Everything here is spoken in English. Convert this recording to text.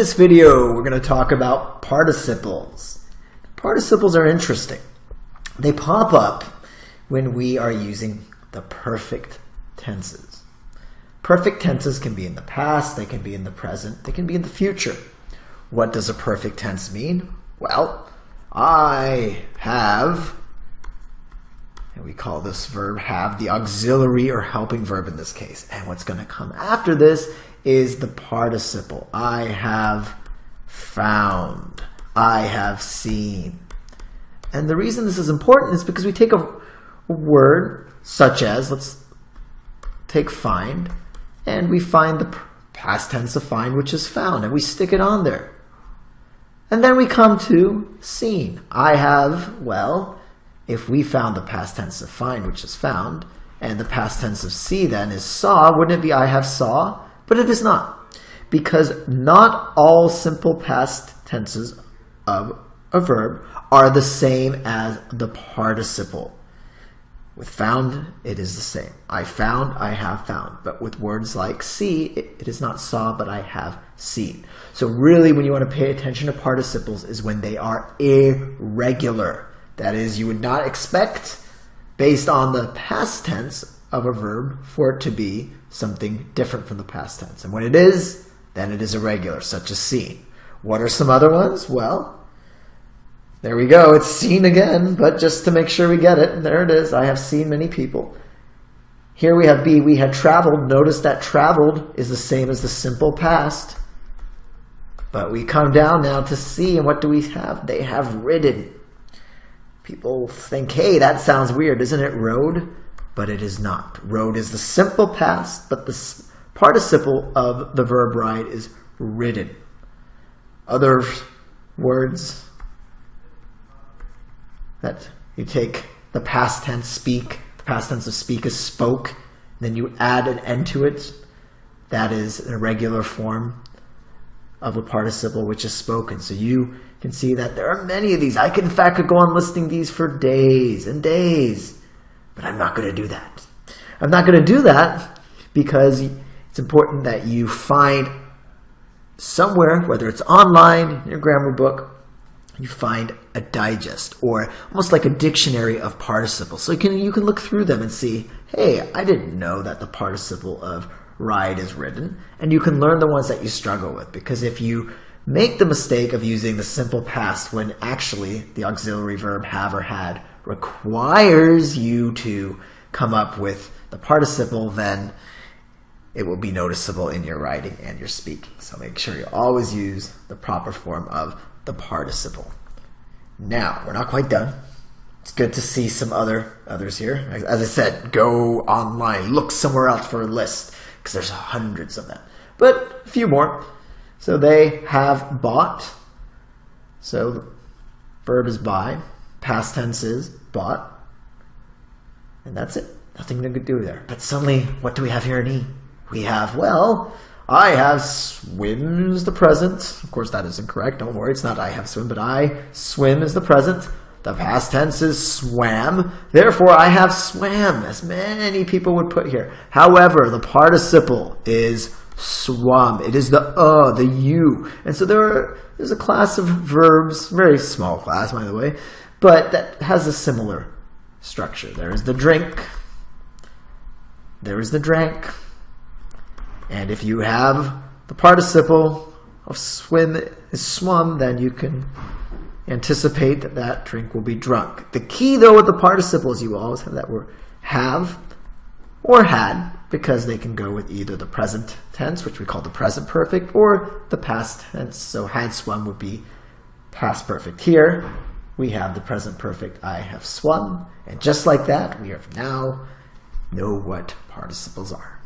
In this video, we're going to talk about participles. Participles are interesting. They pop up when we are using the perfect tenses. Perfect tenses can be in the past, they can be in the present, they can be in the future. What does a perfect tense mean? Well, I have, and we call this verb have, the auxiliary or helping verb in this case. And what's going to come after this is the participle. I have found. I have seen. And the reason this is important is because we take a word such as, let's take find, and we find the past tense of find, which is found, and we stick it on there. And then we come to seen. I have, well, if we found the past tense of find, which is found, and the past tense of see then is saw, wouldn't it be I have saw? But it is not, because not all simple past tenses of a verb are the same as the participle. With found, it is the same. I found, I have found. But with words like see, it is not saw, but I have seen. So really, when you want to pay attention to participles is when they are irregular. That is, you would not expect, based on the past tense of a verb, for it to be something different from the past tense. And when it is, then it is irregular, such as seen. What are some other ones? Well, there we go. It's seen again, but just to make sure we get it, there it is. I have seen many people. Here we have be. We had traveled. Notice that traveled is the same as the simple past. But we come down now to see, and what do we have? They have ridden. People think, hey, that sounds weird. Isn't it rode? But it is not. Rode is the simple past, but the participle of the verb ride is ridden. Other words that you take the past tense speak, the past tense of speak is spoke, and then you add an N to it. That is an irregular form of a participle which is spoken. So you can see that there are many of these. I could, in fact, could go on listing these for days and days. But I'm not going to do that. I'm not going to do that because it's important that you find somewhere, whether it's online, in your grammar book, you find a digest or almost like a dictionary of participles. So you can look through them and see, hey, I didn't know that the participle of ride is ridden. And you can learn the ones that you struggle with, because if you make the mistake of using the simple past when actually the auxiliary verb have or had requires you to come up with the participle, then it will be noticeable in your writing and your speaking. So make sure you always use the proper form of the participle. Now, we're not quite done. It's good to see some others here. As I said, go online, look somewhere else for a list, because there's hundreds of them. But a few more. So they have bought. So the verb is buy. Past tense is bought. And that's it. Nothing to do there. But suddenly, what do we have here in E? We have, well, I have swim is the present. Of course, that isn't correct. Don't worry. It's not I have swim, but I swim is the present. The past tense is swam. Therefore, I have swam, as many people would put here. However, the participle is swum. It is the U. And so there's a class of verbs, very small class, by the way, but that has a similar structure. There is the drink. There is the drank. And if you have the participle of swim is swum, then you can anticipate that that drink will be drunk. The key, though, with the participles, you will always have that word have or had, because they can go with either the present tense, which we call the present perfect, or the past tense. So had swum would be past perfect. Here we have the present perfect, I have swum. And just like that, we have now know what participles are.